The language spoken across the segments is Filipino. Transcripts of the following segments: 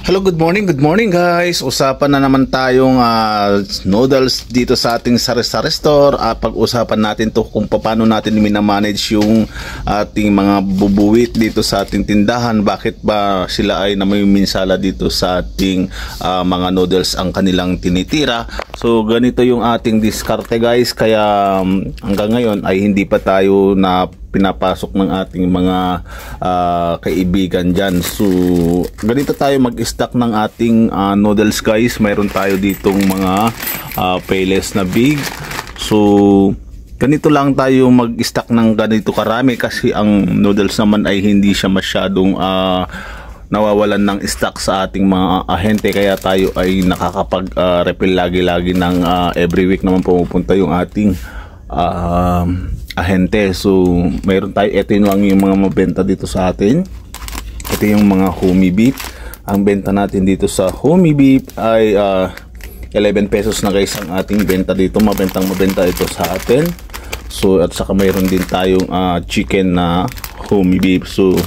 Hello, good morning guys. Usapan na naman tayong noodles dito sa ating sari-sari store. Pag-usapan natin to kung paano natin minamanage yung ating mga bubuwit dito sa ating tindahan. Bakit ba sila ay namiminsala dito sa ating mga noodles ang kanilang tinitira. So ganito yung ating diskarte guys. Kaya hanggang ngayon ay hindi pa tayo na pinapasok ng ating mga kaibigan dyan. So ganito tayo mag-stock ng ating noodles guys. Mayroon tayo ditong mga payless na big. So ganito lang tayo mag-stock ng ganito karami kasi ang noodles naman ay hindi siya masyadong nawawalan ng stock sa ating mga ahente, kaya tayo ay nakakapag-refill lagi-lagi ng every week naman pumupunta yung ating ahente. So mayroon tayo, ito yung mga mabenta dito sa atin. Ito yung mga homey beef. Ang benta natin dito sa homey beef ay 11 pesos na guys ang ating benta dito. Mabenta ito sa atin. So at saka mayroon din tayong chicken na homey beef. So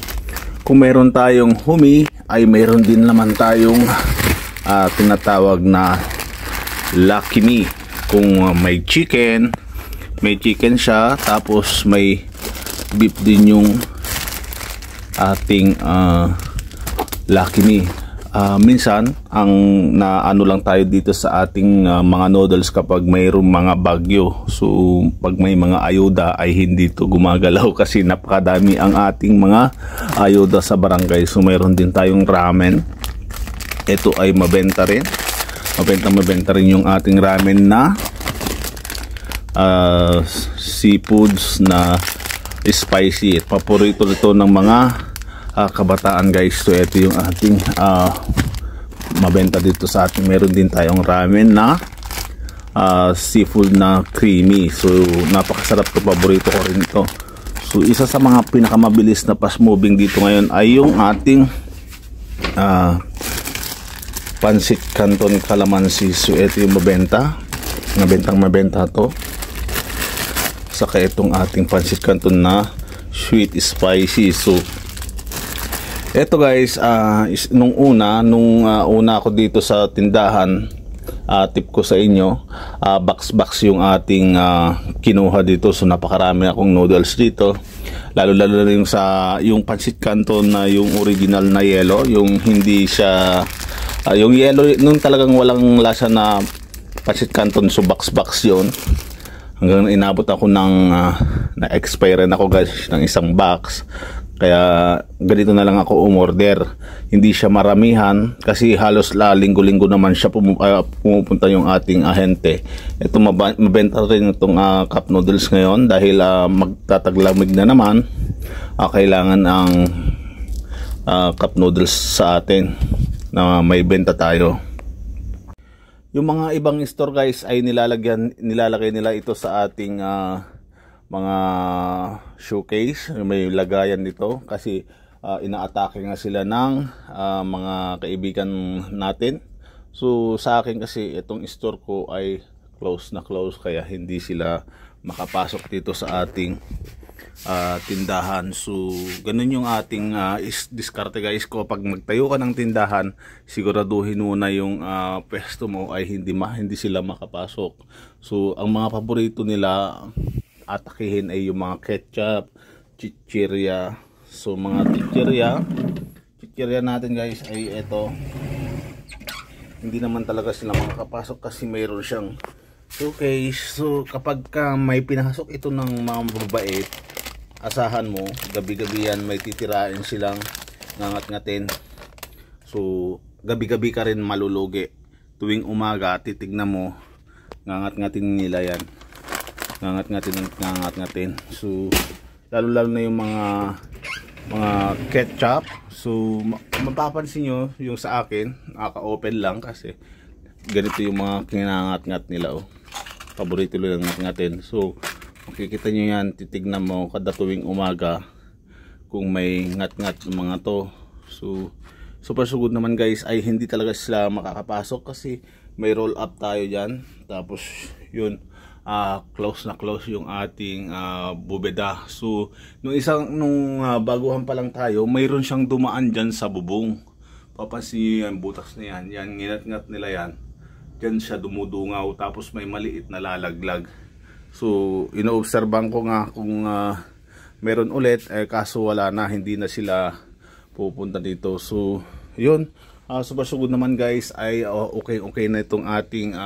kung mayroon tayong homey ay mayroon din naman tayong tinatawag na Lucky Me. Kung may chicken siya, tapos may beef din yung ating Lucky Me. Minsan ang naano lang tayo dito sa ating mga noodles kapag mayroong mga bagyo. So pag may mga ayuda ay hindi to gumagalaw kasi napakadami ang ating mga ayuda sa barangay. So mayroon din tayong ramen. Ito ay mabenta rin. Mabenta rin yung ating ramen na seafoods na spicy. Paborito ito ng mga kabataan guys. So ito yung ating mabenta dito sa ating. Meron din tayong ramen na seafood na creamy. So napakasarap to, paborito ko rin ito. So isa sa mga pinakamabilis na fast moving dito ngayon ay yung ating Pancit Canton Calamansi. So ito yung mabenta to. Saka itong ating Pancit Canton na sweet spicy. So eto guys, nung una ako dito sa tindahan, tip ko sa inyo, box yung ating kinuha dito. So napakarami akong noodles dito, lalo na yung Pancit Canton na yung original na yellow, yung hindi siya yung yellow nung talagang walang lasa na Pancit Canton. So box yun, hanggang inabot ako ng na-expire na ako guys ng isang box. Kaya ganito na lang ako umorder. Hindi siya maramihan kasi halos linggo-linggo naman siya pumupunta yung ating ahente. Ito mabenta rin itong cup noodles ngayon dahil magtataglamig na naman. Kailangan ang cup noodles sa atin na may benta tayo. Yung mga ibang store guys ay nilalagay nila ito sa ating mga showcase. May lagayan dito kasi inaatake nga sila ng mga kaibigan natin. So sa akin kasi itong store ko ay close kaya hindi sila makapasok dito sa ating tindahan. So ganun yung ating diskarte guys ko. Pag magtayo ka ng tindahan, siguraduhin mo na yung pwesto mo ay hindi sila makapasok. So ang mga paborito nila atakihin ay yung mga ketchup, chichirya. So mga chichirya natin guys ay ito. Hindi naman talaga sila makakapasok kasi mayroon siyang showcase. So kapag may pinasok ito ng mga mababait, asahan mo gabi-gabi yan may titirain silang ngangat-ngatin. So gabi-gabi ka rin malulugi. Tuwing umaga titignan mo ngangat-ngatin nila yan. Ngangat-ngatin. So lalo na yung mga ketchup. So mapapansin nyo yung sa akin naka-open lang kasi ganito yung mga kinangat-ngat nila. Paborito lang ngat-ngatin. So makikita nyo yan, titignan mo kada tuwing umaga kung may ngat-ngat mga to. So super sugod naman guys ay hindi talaga sila makakapasok kasi may roll up tayo dyan. Tapos yun, close yung ating bubeda. So nung baguhan pa lang tayo, mayroon siyang dumaan dyan sa bubong. papansin nyo yan, butas na yan, yan, nginat-ngat nila yan, dyan siya dumudungaw, tapos may maliit na lalaglag. So inoobserban ko nga kung meron ulit, kaso wala na, hindi na sila pupunta dito. So yun, so basugod naman guys ay okay na itong ating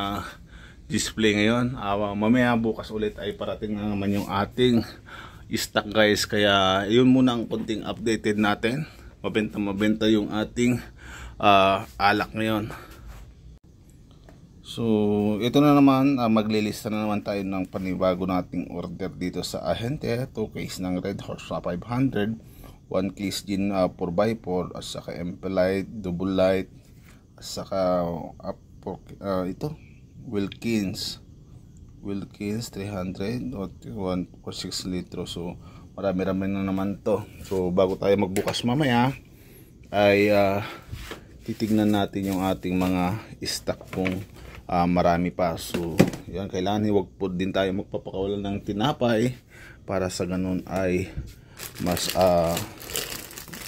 display ngayon. Mamaya bukas ulit ay parating na naman yung ating stock guys, kaya yun muna ang konting updated natin. Mabenta yung ating alak ngayon. So ito na naman, maglilista na naman tayo ng panibago nating order dito sa Ahente. 2 case ng Red Horse na 500, 1 case gin 4x4, at saka MP Light, Double Light, at saka ito Wilkins 300 or 1.6 litro. So marami-rami na naman to. So bago tayo magbukas mamaya ay titignan natin yung ating mga stock kung marami pa. So yan, kailangan huwag po din tayo magpapakawalan ng tinapay para sa ganun ay mas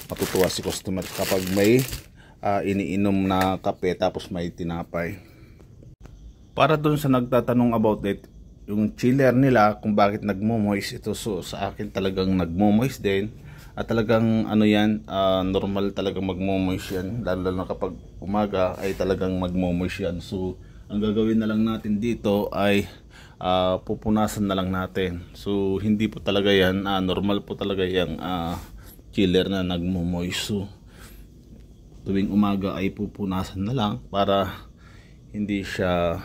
matutuwa si customer kapag may iniinom na kape tapos may tinapay. Para dun sa nagtatanong about it, yung chiller nila kung bakit nagmo-moist ito, so sa akin talagang nagmo-moist din, at talagang ano yan, normal talagang magmo-moist yan, lalo na kapag umaga ay talagang magmo-moist yan. So ang gagawin na lang natin dito ay pupunasan na lang natin. So hindi po talaga yan, normal po talaga yung chiller na nagmo-moist. So tuwing umaga ay pupunasan na lang para hindi siya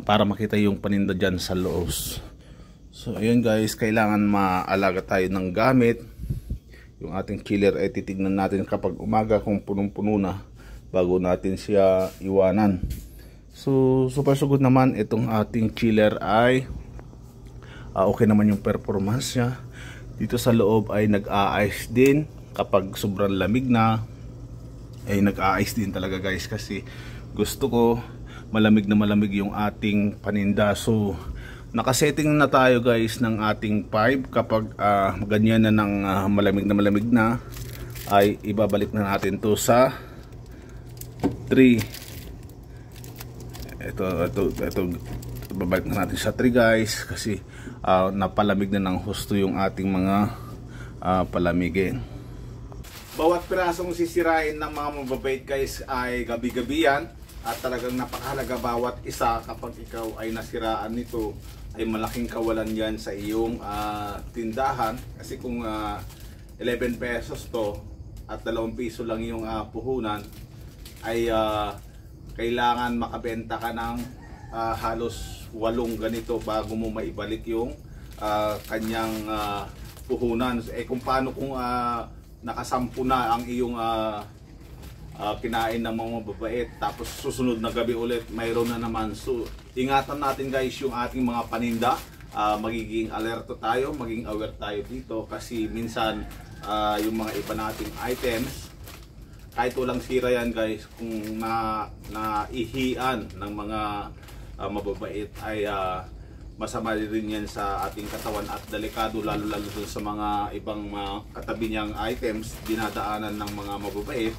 para makita yung paninda dyan sa loob. So ayun guys, kailangan maalaga tayo ng gamit. Yung ating chiller ay titignan natin kapag umaga kung punong-puno na bago natin siya iwanan. So super good naman itong ating chiller ay okay naman yung performance niya. Dito sa loob ay nag-a-ice din. Kapag sobrang lamig na ay nag-a-ice din talaga guys, kasi gusto ko malamig na malamig yung ating paninda. So nakasetting na tayo guys ng ating pipe. Kapag ganyan na ng malamig na ay ibabalik na natin to sa 3. Ito babalik na natin sa 3 guys, kasi napalamig na ng husto yung ating mga palamigin. Bawat pirasong sisirain ng mga mababait guys ay gabi-gabi yan, at talagang napakahalaga bawat isa. Kapag ikaw ay nasiraan nito ay malaking kawalan yan sa iyong tindahan, kasi kung 11 pesos to at 2 piso lang yung puhunan ay kailangan makabenta ka ng halos 8 ganito bago mo maibalik yung kanyang puhunan. Kung paano kung nakasampu na ang iyong kinain ng mga mababait, tapos susunod na gabi ulit mayroon na naman. So ingatan natin guys yung ating mga paninda, magiging alerto tayo, maging aware tayo dito, kasi minsan yung mga iba nating items kahit walang sira yan guys, kung naihian ng mga mababait ay masama rin yan sa ating katawan, at delikado lalo dun sa mga ibang katabi niyang items dinadaanan ng mga mababait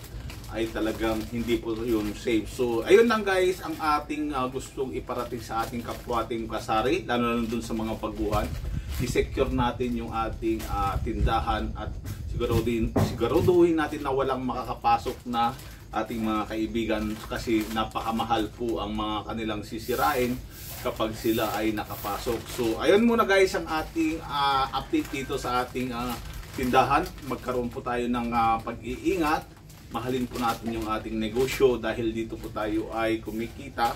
ay talagang hindi po yun safe. So ayun lang guys ang ating gustong iparating sa ating kapwating kasari, lalo na dun sa mga pagbuhan. I-secure natin yung ating tindahan, at siguraduhin natin na walang makakapasok na ating mga kaibigan, kasi napakamahal po ang mga kanilang sisirain kapag sila ay nakapasok. So ayun muna guys ang ating update dito sa ating tindahan. Magkaroon po tayo ng pag-iingat, mahalin po natin yung ating negosyo, dahil dito po tayo ay kumikita,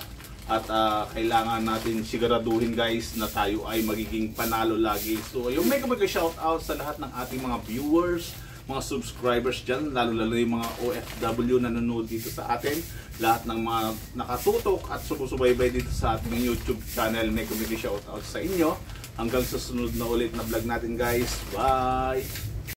at kailangan natin siguraduhin guys na tayo ay magiging panalo lagi. So yung mega shout out sa lahat ng ating mga viewers, mga subscribers dyan, lalo yung mga OFW na nanonood dito sa atin, lahat ng mga nakatutok at sumusubaybay dito sa ating YouTube channel. Mega shout out sa inyo. Hanggang sa sunod na ulit na vlog natin guys. Bye!